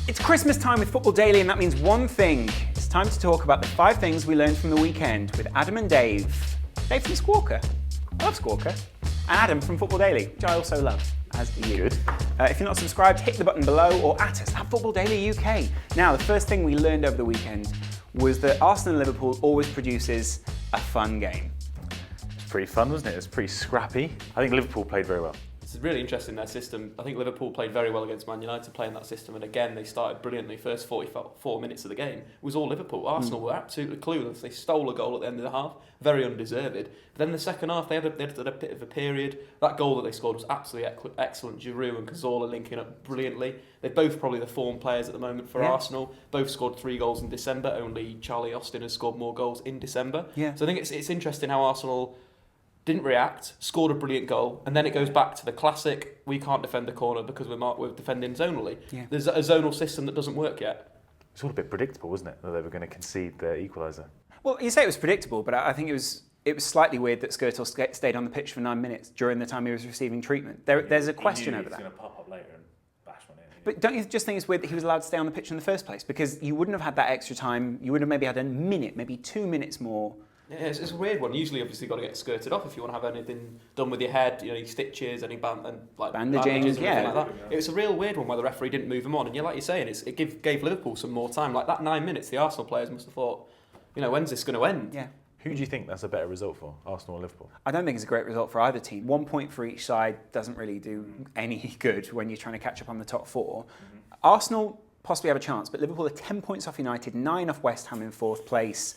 It's Christmas time with Football Daily, and that means one thing. It's time to talk about the 5 things we learned from the weekend with Adam and Dave. Dave from Squawka. I love Squawka. And Adam from Football Daily, which I also love, as do you. Good. If you're not subscribed, hit the button below or at us at Football Daily UK. Now, the first thing we learned over the weekend was that Arsenal and Liverpool always produces a fun game. It's pretty fun, wasn't it? It was pretty scrappy. I think Liverpool played very well. It's really interesting, their system. I think Liverpool played very well against Man United playing that system, and again they started brilliantly. First 44 minutes of the game was all Liverpool. Arsenal were absolutely clueless. They stole a goal at the end of the half, very undeserved. But then the second half they had a bit of a period. That goal that they scored was absolutely excellent. Giroud and Cazorla linking up brilliantly. They're both probably the form players at the moment for Arsenal. Both scored 3 goals in December. Only Charlie Austin has scored more goals in December. Yeah. So I think it's interesting how Arsenal didn't react, scored a brilliant goal, and then it goes back to the classic, we can't defend the corner because we're defending zonally. Yeah. There's a zonal system that doesn't work yet. It's all a bit predictable, wasn't it, that they were going to concede the equaliser? Well, you say it was predictable, but I think it was slightly weird that Skrtel stayed on the pitch for 9 minutes during the time he was receiving treatment. There's a question over that. He's going to pop up later and bash one in. But don't you just think it's weird that he was allowed to stay on the pitch in the first place? Because you wouldn't have had that extra time, you would have maybe had a minute, maybe 2 minutes more. Yeah, it's a weird one. Usually, obviously, you've got to get skirted off if you want to have anything done with your head, any stitches, any bandages, yeah. Like that. It was a real weird one where the referee didn't move him on. And like you're saying, it gave Liverpool some more time. Like that 9 minutes, the Arsenal players must have thought, when's this going to end? Yeah. Who do you think that's a better result for, Arsenal or Liverpool? I don't think it's a great result for either team. 1 point for each side doesn't really do any good when you're trying to catch up on the top 4. Arsenal possibly have a chance, but Liverpool are 10 points off United, 9 off West Ham in 4th place.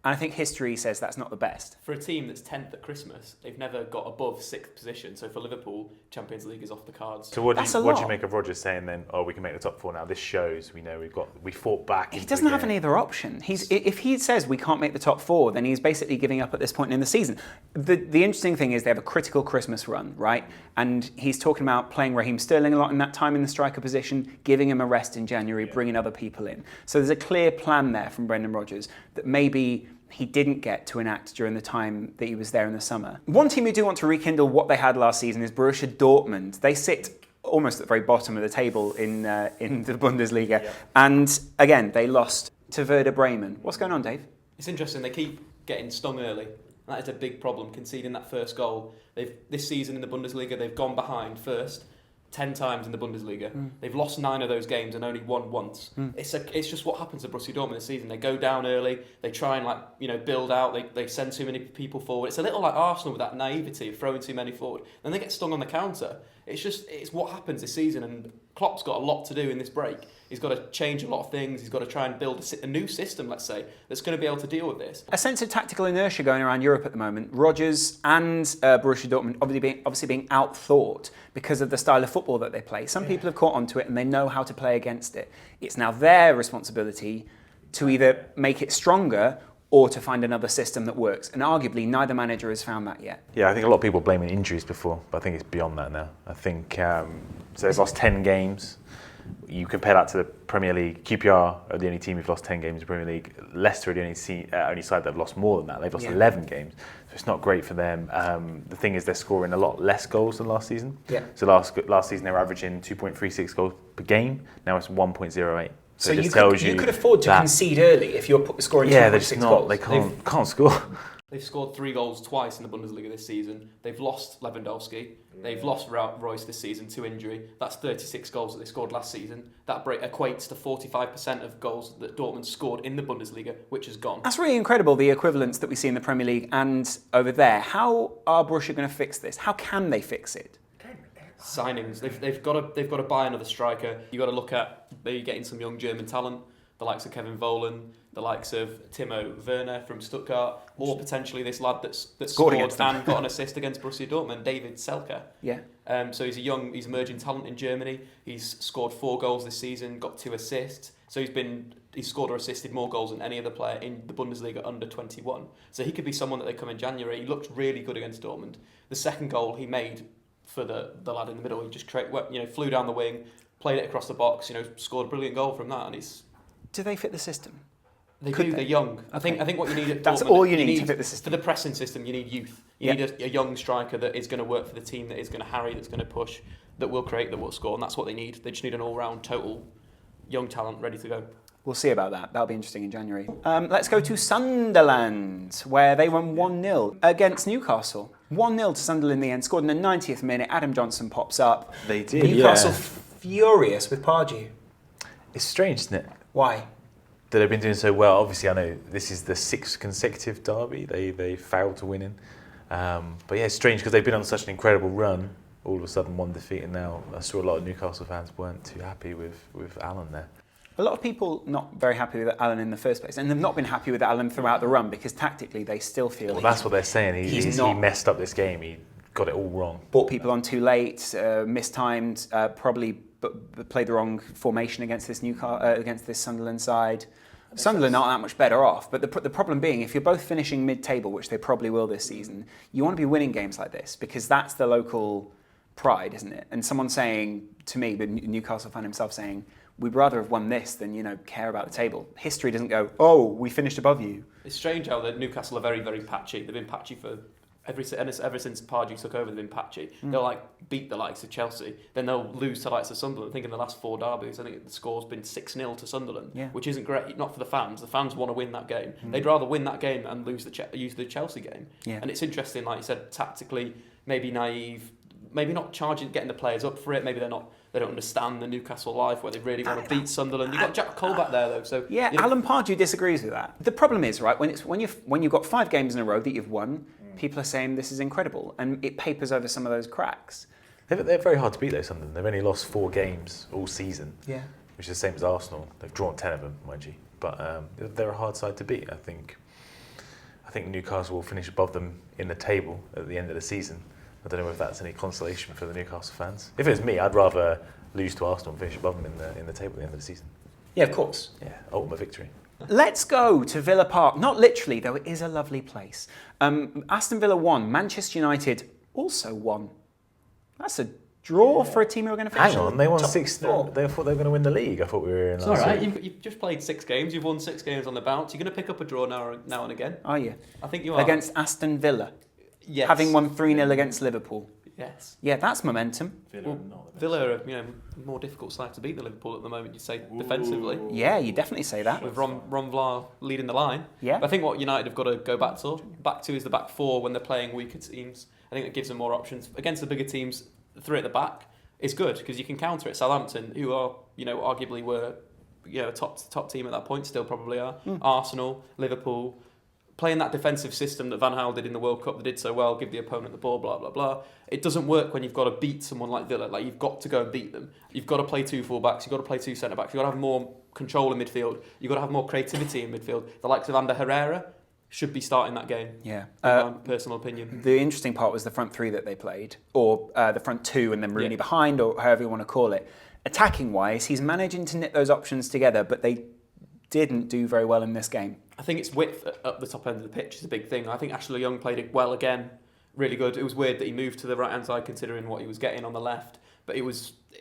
And I think history says that's not the best. For a team that's 10th at Christmas, they've never got above 6th position. So for Liverpool, Champions League is off the cards. So what do you make of Rodgers saying then, we can make the top 4 now? This shows we fought back. He doesn't have any other option. If he says we can't make the top 4, then he's basically giving up at this point in the season. The interesting thing is they have a critical Christmas run, right? And he's talking about playing Raheem Sterling a lot in that time in the striker position, giving him a rest in January, bringing other people in. So there's a clear plan there from Brendan Rodgers that maybe he didn't get to enact during the time that he was there in the summer. One team who do want to rekindle what they had last season is Borussia Dortmund. They sit almost at the very bottom of the table in the Bundesliga. Yeah. And again, they lost to Werder Bremen. What's going on, Dave? It's interesting. They keep getting stung early. That is a big problem, conceding that first goal. This season in the Bundesliga, they've gone behind first 10 times in the Bundesliga. They've lost 9 of those games and only won once. It's just what happens to Borussia Dortmund this season. They go down early, they try and build out, they send too many people forward. It's a little like Arsenal with that naivety of throwing too many forward. Then they get stung on the counter. It's what happens this season, and Klopp's got a lot to do in this break. He's got to change a lot of things. He's got to try and build a new system, let's say, that's going to be able to deal with this. A sense of tactical inertia going around Europe at the moment. Rodgers and Borussia Dortmund obviously being outthought because of the style of football that they play. Some people have caught onto it and they know how to play against it. It's now their responsibility to either make it stronger or to find another system that works. And arguably, neither manager has found that yet. Yeah, I think a lot of people blaming injuries before, but I think it's beyond that now. I think, so they've lost 10 games. You compare that to the Premier League. QPR are the only team who've lost 10 games in the Premier League. Leicester are the only side that have lost more than that. They've lost 11 games, so it's not great for them. The thing is, they're scoring a lot less goals than last season. Yeah. So last season they were averaging 2.36 goals per game. Now it's 1.08. So you could afford to concede early if you're scoring 2.6 goals. They can't score. They've scored 3 goals twice in the Bundesliga this season. They've lost Lewandowski. They've lost Royce this season to injury. That's 36 goals that they scored last season. That equates to 45% of goals that Dortmund scored in the Bundesliga, which has gone. That's really incredible, the equivalence that we see in the Premier League and over there. How are Borussia going to fix this? How can they fix it? Signings. They've got to buy another striker. You've got to look at maybe getting some young German talent, the likes of Kevin Voland, the likes of Timo Werner from Stuttgart, or potentially this lad that scored and got an assist against Borussia Dortmund, David Selke. Yeah. So he's emerging talent in Germany. He's scored 4 goals this season, got 2 assists. So he's scored or assisted more goals than any other player in the Bundesliga under 21. So he could be someone that they come in January. He looked really good against Dortmund. The second goal he made for the lad in the middle, he just flew down the wing, played it across the box, scored a brilliant goal from that, and he's. Do they fit the system? They do. They're young. I think what you need at That's Dortmund, all you need to fit the system. For the pressing system, you need youth. You need a young striker that is going to work for the team, that is going to harry, that's going to push, that will create, that will score, and that's what they need. They just need an all-round total young talent ready to go. We'll see about that. That'll be interesting in January. Let's go to Sunderland, where they won 1-0 against Newcastle. 1-0 to Sunderland in the end, scored in the 90th minute. Adam Johnson pops up. They did, Newcastle furious with Pardew. It's strange, isn't it? Why? That they've been doing so well. Obviously, I know this is the 6th consecutive derby they failed to win in. But yeah, it's strange because they've been on such an incredible run. All of a sudden, 1 defeat, and now I saw a lot of Newcastle fans weren't too happy with Alan there. A lot of people not very happy with Alan in the first place, and they've not been happy with Alan throughout the run because tactically they still feel that's what they're saying. He messed up this game. He got it all wrong. Brought people on too late, mistimed, probably played the wrong formation against this Sunderland side. Sunderland aren't that much better off, but the problem being, if you're both finishing mid-table, which they probably will this season, you want to be winning games like this because that's the local pride, isn't it? And someone saying to me, the Newcastle fan himself saying, we'd rather have won this than, care about the table. History doesn't go, oh, we finished above you. It's strange how the Newcastle are very, very patchy. They've been patchy ever since Pardew took over. They've been patchy. They'll beat the likes of Chelsea, then they'll lose to the likes of Sunderland. I think in the last 4 derbies, I think the score's been 6-0 to Sunderland, which isn't great. Not for the fans. The fans want to win that game. They'd rather win that game and use the Chelsea game. Yeah. And it's interesting, like you said, tactically, maybe naive, maybe not getting the players up for it. Maybe they don't understand the Newcastle life where they really want to beat Sunderland. You've got Jack Cole back there though, so Alan Pardew disagrees with that. The problem is, right, when you've got 5 games in a row that you've won, people are saying this is incredible, and it papers over some of those cracks. They're very hard to beat though, Sunderland. They've only lost 4 games all season, which is the same as Arsenal. They've drawn 10 of them, mind you, but they're a hard side to beat. I think Newcastle will finish above them in the table at the end of the season. I don't know if that's any consolation for the Newcastle fans. If it was me, I'd rather lose to Arsenal and finish above them in the table at the end of the season. Yeah, of course. Yeah, ultimate victory. Let's go to Villa Park. Not literally, though it is a lovely place. Aston Villa won. Manchester United also won. That's a draw for a team who are going to finish. Hang on, they won 6. They thought they were going to win the league. I thought we were in. It's all right. You've just played 6 games. You've won 6 games on the bounce. You're going to pick up a draw now and again. Are you? I think you are. Against Aston Villa. Yes. Having won 3-0 against Liverpool. Yes. Yeah, that's momentum. Villa are a more difficult side to beat than Liverpool at the moment, you'd say, defensively. Yeah, you definitely say that. With Ron Vlaar leading the line. Yeah. But I think what United have got to go back to is the back 4 when they're playing weaker teams. I think it gives them more options. Against the bigger teams, the 3 at the back is good because you can counter it. Southampton, who are, arguably were a top team at that point, still probably are. Arsenal, Liverpool. Playing that defensive system that Van Gaal did in the World Cup, they did so well, give the opponent the ball, blah, blah, blah. It doesn't work when you've got to beat someone like Villa. Like, you've got to go and beat them. You've got to play 2 full-backs, you've got to play 2 centre-backs, you've got to have more control in midfield, you've got to have more creativity in midfield. The likes of Ander Herrera should be starting that game, yeah. In my personal opinion. The interesting part was the front 3 that they played, or the front 2 and then Rooney behind, or however you want to call it. Attacking-wise, he's managing to knit those options together, but they didn't do very well in this game. I think it's width up the top end of the pitch is a big thing. I think Ashley Young played it well again, really good. It was weird that he moved to the right-hand side considering what he was getting on the left. But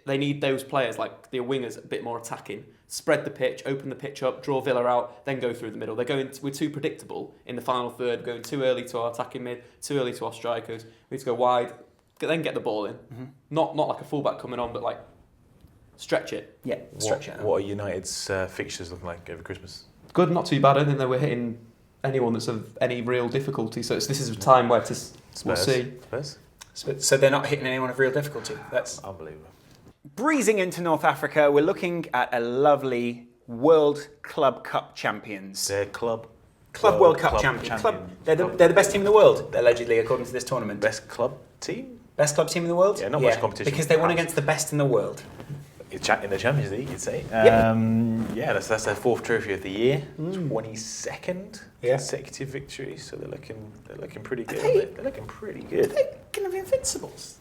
they need those players, like the wingers, a bit more attacking. Spread the pitch, open the pitch up, draw Villa out, then go through the middle. We're too predictable in the final third, going too early to our attacking mid, too early to our strikers. We need to go wide, then get the ball in. Mm-hmm. Not like a fullback coming on, but like stretch it. Yeah, stretch it. What are United's fixtures looking like over Christmas? Good, not too bad. I don't think they were hitting anyone that's of any real difficulty. So this is a time where we'll see. Spurs? So they're not hitting anyone of real difficulty. That's unbelievable. Breezing into North Africa, we're looking at a lovely World Club Cup champions. They're Club World Cup champions. They're the best team in the world, allegedly, according to this tournament. Best club team? Best club team in the world? Yeah, not much competition. Because they won against the best in the world. In the Champions League, you'd say. Yeah, that's their 4th trophy of the year. 22nd consecutive victory. So they're looking pretty good. They're looking pretty good. Are they going to be invincibles?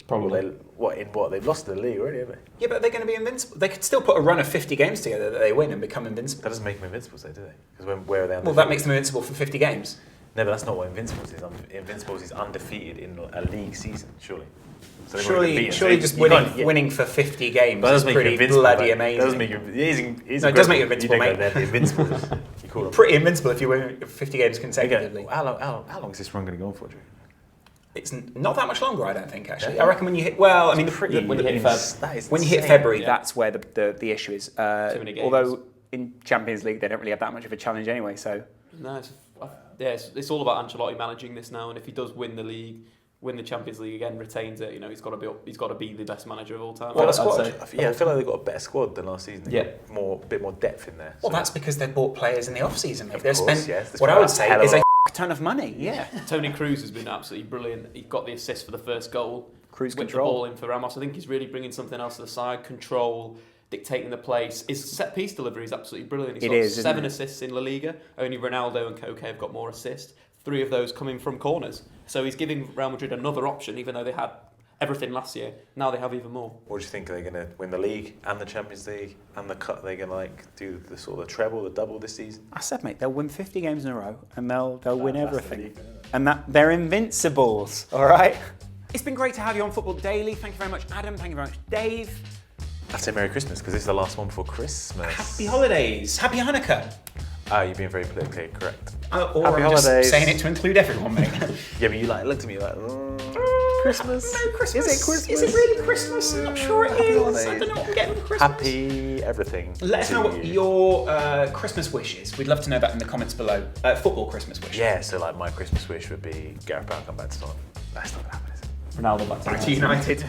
Probably. They've lost the league already, haven't they? Yeah, but they're going to be invincible. They could still put a run of 50 games together that they win and become invincible. That doesn't make them invincibles, though, do they? Because where are they? Well, that makes them invincible for 50 games. No, but that's not what Invincibles is. Invincibles is undefeated in a league season, surely. So surely just winning for 50 games is pretty bloody amazing. That doesn't make you it does make you invincible, mate. You call them pretty invincible if you win 50 games consecutively. How long is this run going to go on for, Drew? It's not that much longer, I don't think, actually. I reckon when you hit, well, I mean, when you hit when you hit February, Yeah. that's where the issue is. many games. Although in Champions League, they don't really have that much of a challenge anyway, so. No, it's all about Ancelotti managing this now, and if he does win the league, win the Champions League again, retains it, he's got to be the best manager of all time. Well, I'd squad. say. Yeah, I feel like they've got a better squad than last season. They've got a bit more depth in there. Well, that's because they've bought players in the off-season, mate. They've course, spent, yes. what I would say is a Hell ton of money, yeah. Tony Cruz has been absolutely brilliant. He got the assist for the first goal. Cruz Whipped control. the ball in for Ramos. I think he's really bringing something else to the side. Control, dictating the place. His set-piece delivery is absolutely brilliant. He's got 7 assists in La Liga. Only Ronaldo and Koke have got more assists. 3 of those coming from corners. So he's giving Real Madrid another option, even though they had everything last year. Now they have even more. What do you think? Are they going to win the league and the Champions League and the cup? Are they going to do the sort of treble, the double this season? I said, mate, they'll win 50 games in a row and they'll win everything. And that they're invincibles, all right? It's been great to have you on Football Daily. Thank you very much, Adam. Thank you very much, Dave. I'd say Merry Christmas because this is the last one before Christmas. Happy holidays. Happy Hanukkah. You're being very politically correct. Or Happy I'm just holidays. saying it to include everyone, mate. Yeah, but you looked at me like, Christmas? No, Christmas. Is it Christmas? Is it really Christmas? I'm not sure it is. holidays. I don't know what I'm getting for Christmas. Happy everything. Let us to know what you. your Christmas wish is. We'd love to know that in the comments below. Football Christmas wish. Yeah, so my Christmas wish would be Gareth Bale come back to Tottenham. That's not going to happen, is it? Ronaldo Back to United.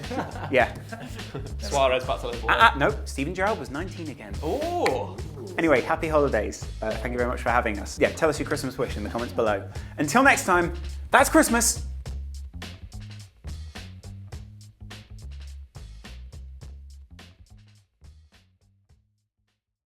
Yeah. Suarez back to Liverpool. No, Steven Gerrard was 19 again. Oh! Anyway, happy holidays. Thank you very much for having us. Yeah, tell us your Christmas wish in the comments below. Until next time, that's Christmas.